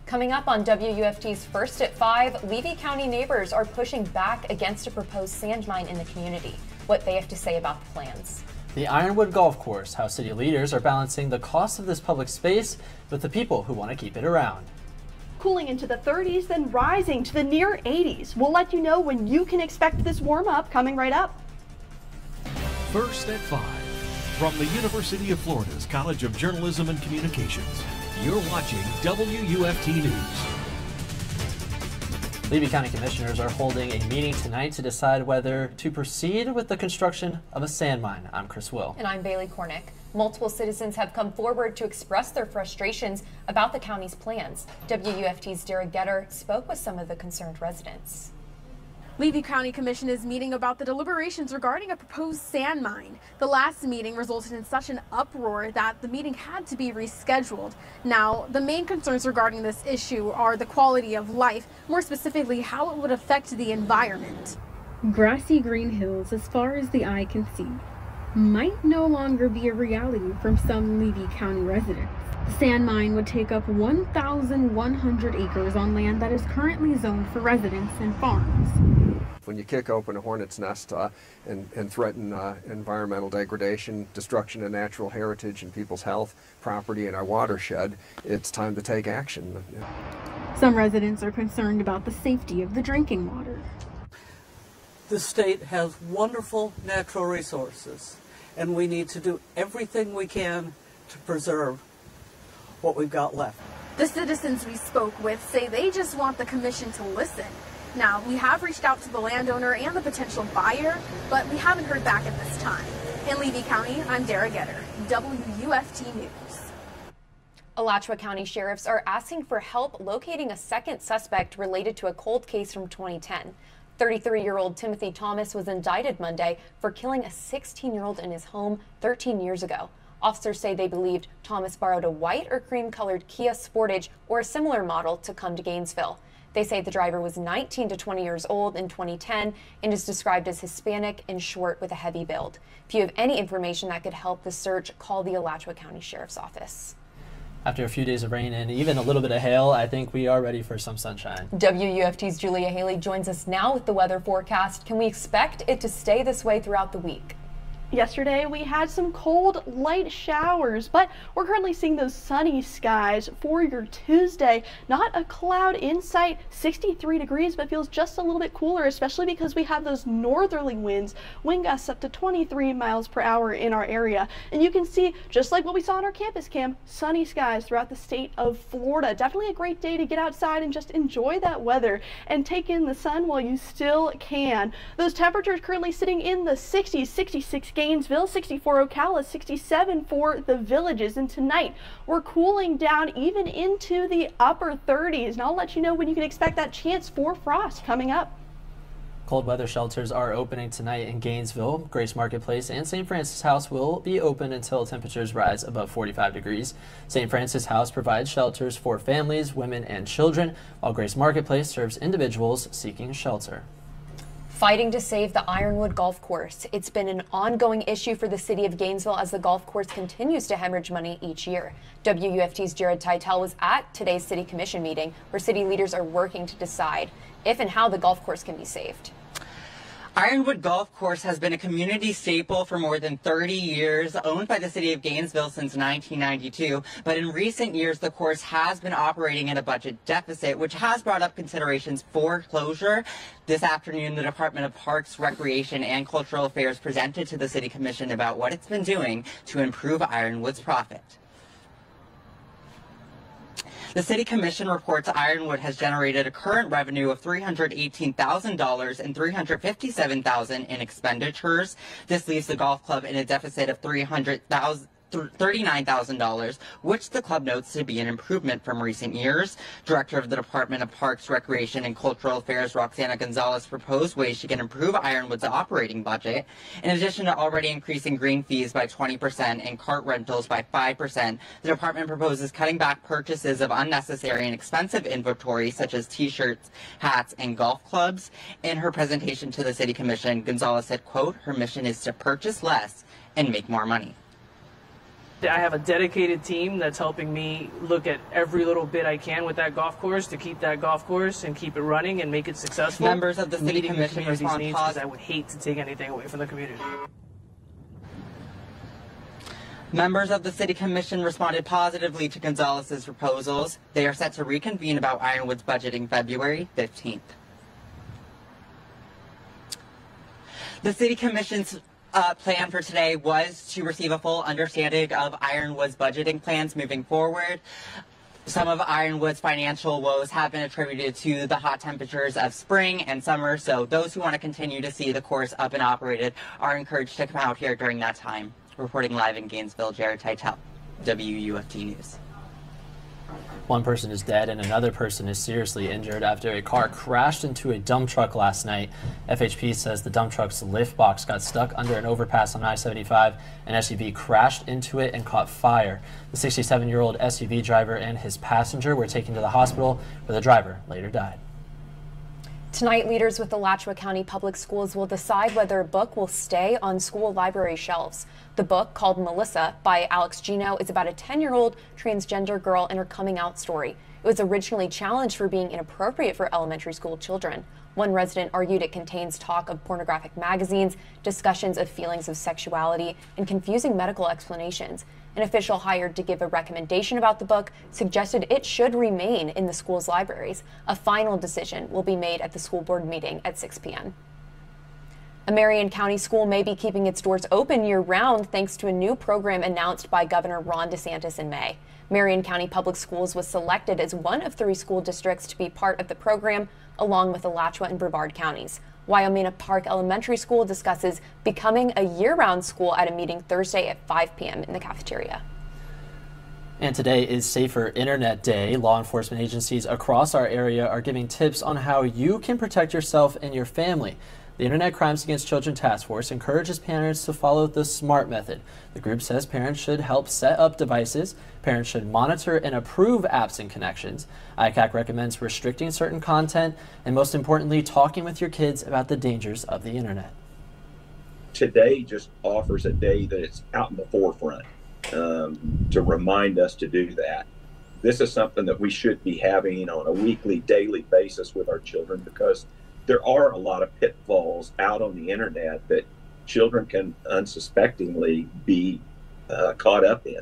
Coming up on WUFT's First at 5, Levy County neighbors are pushing back against a proposed sand mine in the community. What they have to say about the plans. The Ironwood Golf Course, how city leaders are balancing the cost of this public space with the people who want to keep it around. Cooling into the 30s, then rising to the near 80s. We'll let you know when you can expect this warm up coming right up. First at 5, from the University of Florida's College of Journalism and Communications. You're watching WUFT News. Levy County Commissioners are holding a meeting tonight to decide whether to proceed with the construction of a sand mine. I'm Chris Will. And I'm Bailey Korinek. Multiple citizens have come forward to express their frustrations about the county's plans. WUFT's Derrah spoke with some of the concerned residents. Levy County Commission is meeting about the deliberations regarding a proposed sand mine. The last meeting resulted in such an uproar that the meeting had to be rescheduled. Now, the main concerns regarding this issue are the quality of life, more specifically how it would affect the environment. Grassy green hills as far as the eye can see might no longer be a reality from some Levy County residents. The sand mine would take up 1,100 acres on land that is currently zoned for residents and farms. When you kick open a hornet's nest and threaten environmental degradation, destruction of natural heritage and people's health, property, and our watershed, it's time to take action. Some residents are concerned about the safety of the drinking water. The state has wonderful natural resources, and we need to do everything we can to preserve what we've got left. The citizens we spoke with say they just want the commission to listen. Now, we have reached out to the landowner and the potential buyer, but we haven't heard back at this time. In Levy County, I'm Derrah, WUFT News. Alachua County sheriffs are asking for help locating a second suspect related to a cold case from 2010. 33-year-old Timothy Thomas was indicted Monday for killing a 16-year-old in his home 13 years ago. Officers say they believed Thomas borrowed a white or cream-colored Kia Sportage or a similar model to come to Gainesville. They say the driver was 19 to 20 years old in 2010 and is described as Hispanic and short with a heavy build. If you have any information that could help the search, call the Alachua County Sheriff's Office. After a few days of rain and even a little bit of hail, I think we are ready for some sunshine. WUFT's Julia Haley joins us now with the weather forecast. Can we expect it to stay this way throughout the week? Yesterday we had some cold, light showers, but we're currently seeing those sunny skies for your Tuesday. Not a cloud in sight, 63 degrees, but feels just a little bit cooler, especially because we have those northerly winds, wind gusts up to 23 miles per hour in our area. And you can see, just like what we saw on our campus cam, sunny skies throughout the state of Florida. Definitely a great day to get outside and just enjoy that weather and take in the sun while you still can. Those temperatures currently sitting in the 60s, 66 Gainesville, 64 Ocala, 67 for the Villages, and tonight we're cooling down even into the upper 30s, and I'll let you know when you can expect that chance for frost coming up. Cold weather shelters are opening tonight in Gainesville. Grace Marketplace and St. Francis House will be open until temperatures rise above 45 degrees. St. Francis House provides shelters for families, women, and children, while Grace Marketplace serves individuals seeking shelter. Fighting to save the Ironwood Golf Course. It's been an ongoing issue for the city of Gainesville as the golf course continues to hemorrhage money each year. WUFT's Teitel was at today's City Commission meeting where city leaders are working to decide if and how the golf course can be saved. Ironwood Golf Course has been a community staple for more than 30 years, owned by the city of Gainesville since 1992. But in recent years, the course has been operating at a budget deficit, which has brought up considerations for closure. This afternoon, the Department of Parks, Recreation, and Cultural Affairs presented to the City Commission about what it's been doing to improve Ironwood's profit. The City Commission reports Ironwood has generated a current revenue of $318,000 and $357,000 in expenditures. This leaves the golf club in a deficit of $39,000, which the club notes to be an improvement from recent years. Director of the Department of Parks, Recreation, and Cultural Affairs, Roxana Gonzalez, proposed ways she can improve Ironwood's operating budget. In addition to already increasing green fees by 20% and cart rentals by 5%, the department proposes cutting back purchases of unnecessary and expensive inventory such as t-shirts, hats, and golf clubs. In her presentation to the City Commission, Gonzalez said, quote, her mission is to purchase less and make more money. I have a dedicated team that's helping me look at every little bit I can with that golf course to keep that golf course and keep it running and make it successful. Members of the city meeting commission the community's respond needs, because I would hate to take anything away from the community. Members of the City Commission responded positively to Gonzalez's proposals. They are set to reconvene about Ironwood's budgeting February 15th. The City Commission's plan for today was to receive a full understanding of Ironwood's budgeting plans moving forward. Some of Ironwood's financial woes have been attributed to the hot temperatures of spring and summer, so those who want to continue to see the course up and operated are encouraged to come out here during that time. Reporting live in Gainesville, Teitel, WUFT News. One person is dead and another person is seriously injured after a car crashed into a dump truck last night. FHP says the dump truck's lift box got stuck under an overpass on I-75. An SUV crashed into it and caught fire. The 67-year-old SUV driver and his passenger were taken to the hospital, where the driver later died. Tonight, leaders with the Alachua County Public Schools will decide whether a book will stay on school library shelves. The book, called Melissa by Alex Gino, is about a 10-year-old transgender girl and her coming out story. It was originally challenged for being inappropriate for elementary school children. One resident argued it contains talk of pornographic magazines, discussions of feelings of sexuality, and confusing medical explanations. An official hired to give a recommendation about the book suggested it should remain in the school's libraries. A final decision will be made at the school board meeting at 6 p.m. A Marion County school may be keeping its doors open year-round thanks to a new program announced by Governor Ron DeSantis in May. Marion County Public Schools was selected as one of 3 school districts to be part of the program, along with Alachua and Brevard counties. Wyoming Park Elementary School discusses becoming a year-round school at a meeting Thursday at 5 p.m. in the cafeteria. And today is Safer Internet Day. Law enforcement agencies across our area are giving tips on how you can protect yourself and your family. The Internet Crimes Against Children Task Force encourages parents to follow the SMART method. The group says parents should help set up devices, parents should monitor and approve apps and connections. ICAC recommends restricting certain content, and most importantly, talking with your kids about the dangers of the internet. Today just offers a day that it's out in the forefront to remind us to do that. This is something that we should be having on a weekly, daily basis with our children, because there are a lot of pitfalls out on the internet that children can unsuspectingly be caught up in.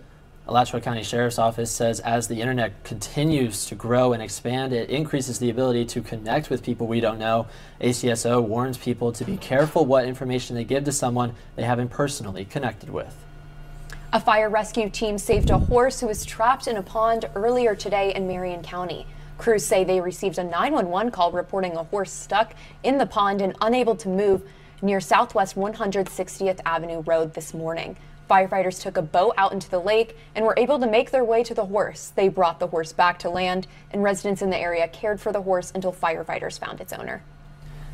Alachua County Sheriff's Office says as the internet continues to grow and expand, it increases the ability to connect with people we don't know. ACSO warns people to be careful what information they give to someone they haven't personally connected with. A fire rescue team saved a horse who was trapped in a pond earlier today in Marion County. Crews say they received a 911 call reporting a horse stuck in the pond and unable to move near Southwest 160th Avenue Road this morning. Firefighters took a boat out into the lake and were able to make their way to the horse. They brought the horse back to land, and residents in the area cared for the horse until firefighters found its owner.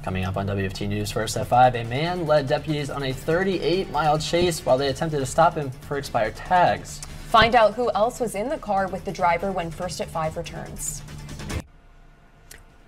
Coming up on WFT News First at 5, a man led deputies on a 38-mile chase while they attempted to stop him for expired tags. Find out who else was in the car with the driver when First at 5 returns.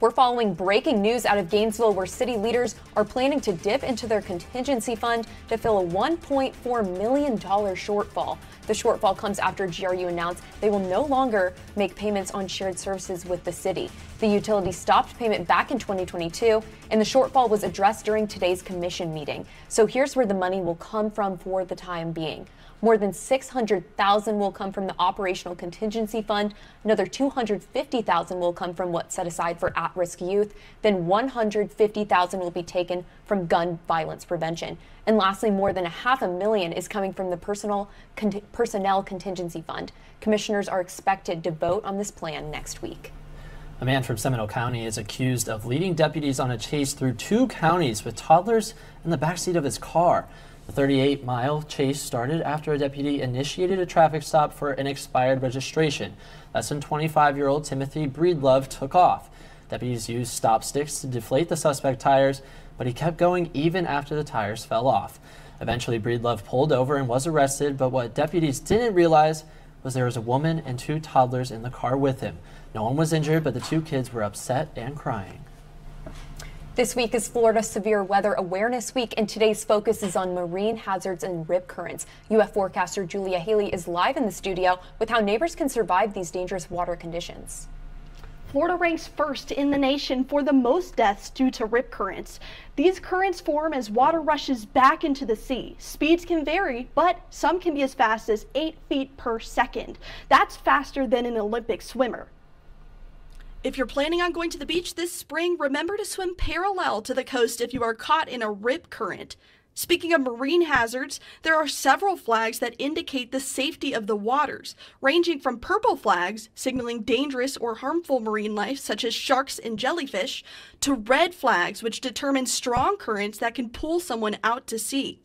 We're following breaking news out of Gainesville, where city leaders are planning to dip into their contingency fund to fill a $1.4 million shortfall. The shortfall comes after GRU announced they will no longer make payments on shared services with the city. The utility stopped payment back in 2022, and the shortfall was addressed during today's commission meeting. So here's where the money will come from for the time being. More than $600,000 will come from the operational contingency fund. Another $250,000 will come from what's set aside for at-risk youth. Then $150,000 will be taken from gun violence prevention. And lastly, more than $500,000 is coming from the personnel contingency fund. Commissioners are expected to vote on this plan next week. A man from Seminole County is accused of leading deputies on a chase through 2 counties with toddlers in the backseat of his car. The 38-mile chase started after a deputy initiated a traffic stop for an expired registration. Less than 25-year-old Timothy Breedlove took off. Deputies used stop sticks to deflate the suspect tires, but he kept going even after the tires fell off. Eventually, Breedlove pulled over and was arrested, but what deputies didn't realize was there was a woman and 2 toddlers in the car with him. No one was injured, but the 2 kids were upset and crying. This week is Florida Severe Weather Awareness Week, and today's focus is on marine hazards and rip currents. UF forecaster Julia Haley is live in the studio with how neighbors can survive these dangerous water conditions. Florida ranks first in the nation for the most deaths due to rip currents. These currents form as water rushes back into the sea. Speeds can vary, but some can be as fast as 8 feet per second. That's faster than an Olympic swimmer. If you're planning on going to the beach this spring, remember to swim parallel to the coast if you are caught in a rip current. Speaking of marine hazards, there are several flags that indicate the safety of the waters, ranging from purple flags, signaling dangerous or harmful marine life such as sharks and jellyfish, to red flags, which determine strong currents that can pull someone out to sea.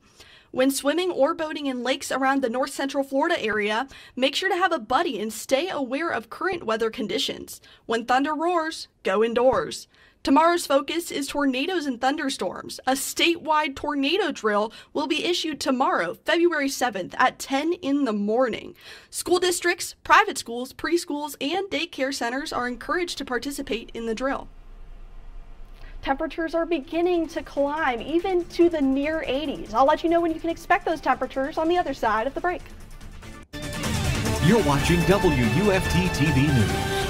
When swimming or boating in lakes around the north central Florida area, make sure to have a buddy and stay aware of current weather conditions. When thunder roars, go indoors. Tomorrow's focus is tornadoes and thunderstorms. A statewide tornado drill will be issued tomorrow, February 7th at 10 in the morning. School districts, private schools, preschools, and daycare centers are encouraged to participate in the drill. Temperatures are beginning to climb, even to the near 80s. I'll let you know when you can expect those temperatures on the other side of the break. You're watching WUFT-TV News.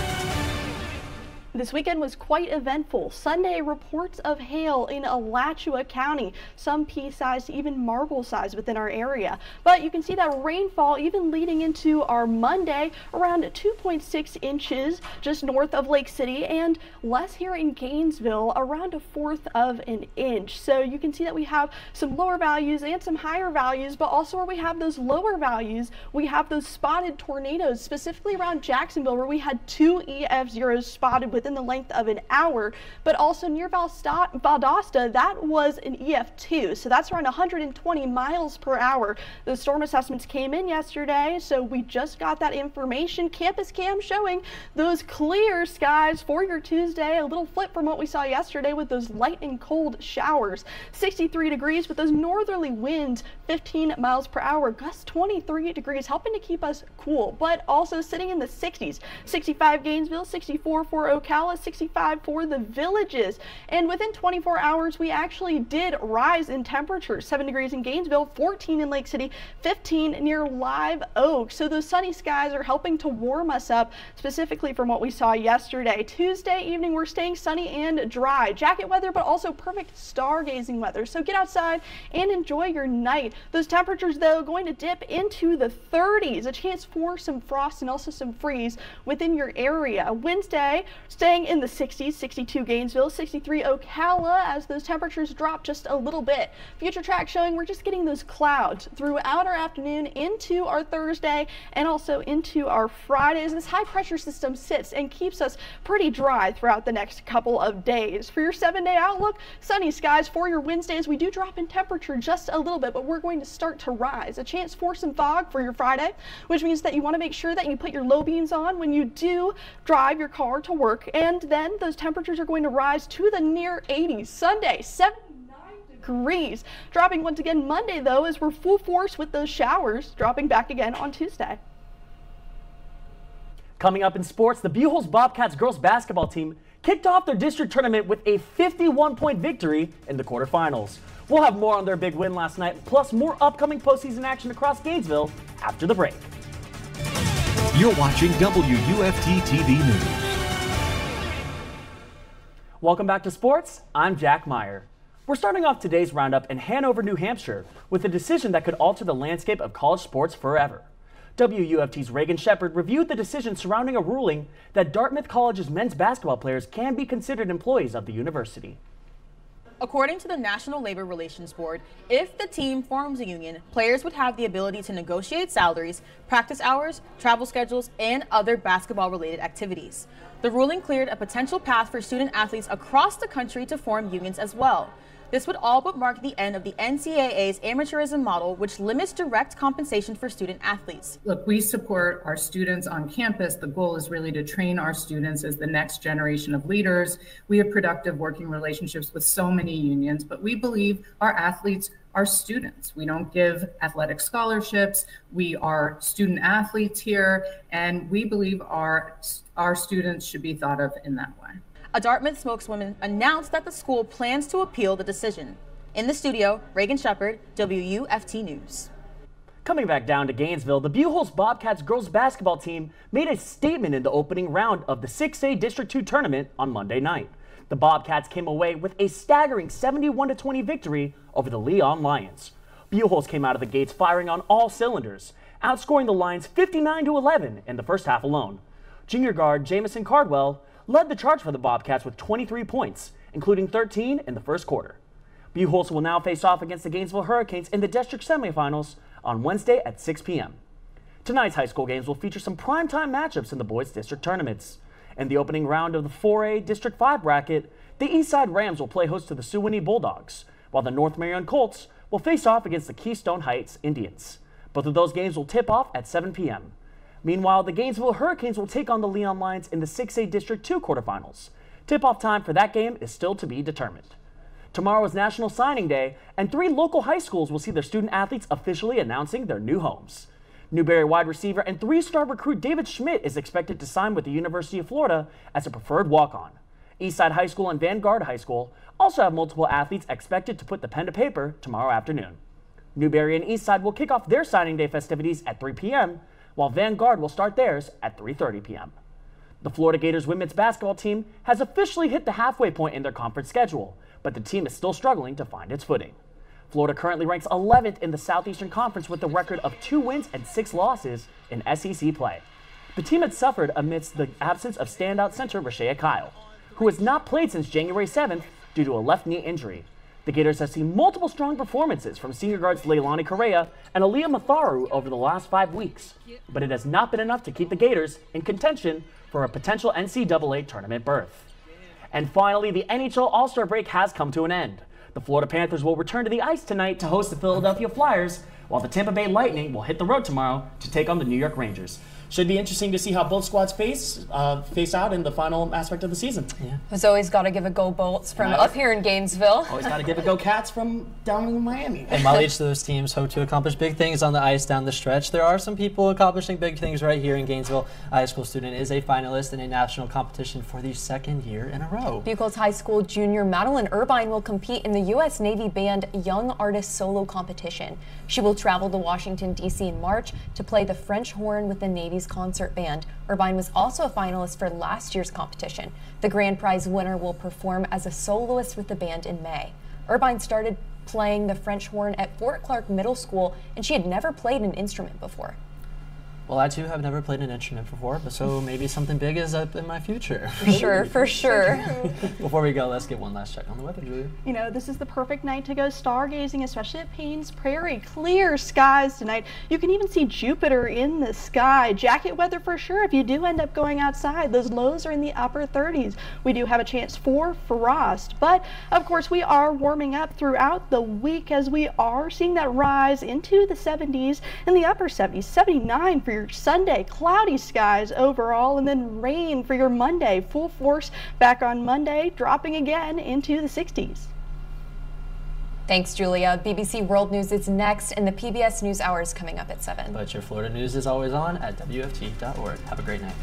This weekend was quite eventful. Sunday, reports of hail in Alachua County, some pea-sized, even marble-sized within our area. But you can see that rainfall even leading into our Monday, around 2.6 inches just north of Lake City, and less here in Gainesville, around 1/4 of an inch. So you can see that we have some lower values and some higher values, but also where we have those lower values, we have those spotted tornadoes, specifically around Jacksonville, where we had 2 EF0s spotted within the length of an hour, but also near Valdosta, that was an EF2, so that's around 120 miles per hour. The storm assessments came in yesterday, so we just got that information. Campus Cam showing those clear skies for your Tuesday, a little flip from what we saw yesterday with those light and cold showers. 63 degrees with those northerly winds, 15 miles per hour, gusts 23 degrees, helping to keep us cool, but also sitting in the 60s. 65 Gainesville, 64 for Ocala, 65 for the Villages. And within 24 hours, we actually did rise in temperature. 7 degrees in Gainesville, 14 in Lake City, 15 near Live Oak. So those sunny skies are helping to warm us up, specifically from what we saw yesterday. Tuesday evening, we're staying sunny and dry. Jacket weather, but also perfect stargazing weather. So get outside and enjoy your night. Those temperatures, though, going to dip into the 30s. A chance for some frost and also some freeze within your area. Wednesday, staying in the 60s, 62 Gainesville, 63 Ocala, as those temperatures drop just a little bit. Future track showing we're just getting those clouds throughout our afternoon into our Thursday and also into our Fridays. This high pressure system sits and keeps us pretty dry throughout the next couple of days. For your 7-day outlook, sunny skies for your Wednesdays. We do drop in temperature just a little bit, but we're going to start to rise. A chance for some fog for your Friday, which means that you want to make sure that you put your low beams on when you do drive your car to work. And then those temperatures are going to rise to the near 80s. Sunday, 79 degrees. Dropping once again Monday, though, as we're full force with those showers, dropping back again on Tuesday. Coming up in sports, the Buchholz Bobcats girls basketball team kicked off their district tournament with a 51-point victory in the quarterfinals. We'll have more on their big win last night, plus more upcoming postseason action across Gainesville after the break. You're watching WUFT-TV News. Welcome back to sports. I'm Jack Meyer. We're starting off today's roundup in Hanover, New Hampshire, with a decision that could alter the landscape of college sports forever. WUFT's Reagan Shepard reviewed the decision surrounding a ruling that Dartmouth College's men's basketball players can be considered employees of the university. According to the National Labor Relations Board, if the team forms a union, players would have the ability to negotiate salaries, practice hours, travel schedules, and other basketball-related activities. The ruling cleared a potential path for student athletes across the country to form unions as well. This would all but mark the end of the NCAA's amateurism model, which limits direct compensation for student athletes. Look, we support our students on campus. The goal is really to train our students as the next generation of leaders. We have productive working relationships with so many unions, but we believe our athletes are students. We don't give athletic scholarships. We are student athletes here, and we believe our students should be thought of in that way. a Dartmouth spokeswoman announced that the school plans to appeal the decision. In the studio, Reagan Shepard, WUFT News. Coming back down to Gainesville, the Buchholz Bobcats girls basketball team made a statement in the opening round of the 6A District 2 tournament on Monday night. The Bobcats came away with a staggering 71-20 victory over the Leon Lions. Buchholz came out of the gates firing on all cylinders, outscoring the Lions 59-11 in the first half alone. Junior guard Jamison Cardwell led the charge for the Bobcats with 23 points, including 13 in the first quarter. Buchholz will now face off against the Gainesville Hurricanes in the district semifinals on Wednesday at 6 p.m. Tonight's high school games will feature some primetime matchups in the boys' district tournaments. In the opening round of the 4A District 5 bracket, the Eastside Rams will play host to the Suwanee Bulldogs, while the North Marion Colts will face off against the Keystone Heights Indians. Both of those games will tip off at 7 p.m. Meanwhile, the Gainesville Hurricanes will take on the Leon Lions in the 6A District 2 quarterfinals. Tip-off time for that game is still to be determined. Tomorrow is National Signing Day, and 3 local high schools will see their student athletes officially announcing their new homes. Newberry wide receiver and 3-star recruit David Schmidt is expected to sign with the University of Florida as a preferred walk-on. Eastside High School and Vanguard High School also have multiple athletes expected to put the pen to paper tomorrow afternoon. Newberry and Eastside will kick off their signing day festivities at 3 p.m., while Vanguard will start theirs at 3:30 p.m. The Florida Gators women's basketball team has officially hit the halfway point in their conference schedule, but the team is still struggling to find its footing. Florida currently ranks 11th in the Southeastern Conference with a record of 2 wins and 6 losses in SEC play. The team had suffered amidst the absence of standout center Rashea Kyle, who has not played since January 7th due to a left knee injury. The Gators have seen multiple strong performances from senior guards Leilani Correa and Aaliyah Matharu over the last 5 weeks, but it has not been enough to keep the Gators in contention for a potential NCAA tournament berth. And finally, the NHL All-Star break has come to an end. The Florida Panthers will return to the ice tonight to host the Philadelphia Flyers, while the Tampa Bay Lightning will hit the road tomorrow to take on the New York Rangers. Should be interesting to see how both squads face out in the final aspect of the season. Yeah. Who's always got to give a go Bolts from up here in Gainesville. Always got to give a go Cats from down in Miami. And while each of those teams hope to accomplish big things on the ice down the stretch, there are some people accomplishing big things right here in Gainesville. A high school student is a finalist in a national competition for the 2nd year in a row. Buchholz High School junior Madeline Irvine will compete in the U.S. Navy Band Young Artist Solo Competition. She will travel to Washington, D.C. in March to play the French horn with the Navy's concert band. Irvine was also a finalist for last year's competition. The grand prize winner will perform as a soloist with the band in May. Irvine started playing the French horn at Fort Clark Middle School, and she had never played an instrument before. Well, I too have never played an instrument before, but so maybe something big is up in my future. For sure, for sure. Before we go, let's get one last check on the weather, Julia. You know, this is the perfect night to go stargazing, especially at Paynes Prairie. Clear skies tonight. You can even see Jupiter in the sky. Jacket weather for sure if you do end up going outside. Those lows are in the upper 30s. We do have a chance for frost, but of course we are warming up throughout the week as we are seeing that rise into the 70s and the upper 70s. 79 for your Sunday, cloudy skies overall, and then rain for your Monday. Full force back on Monday, dropping again into the 60s. Thanks, Julia. BBC World News is next, and the PBS NewsHour is coming up at 7. But your Florida news is always on at WFT.org. Have a great night.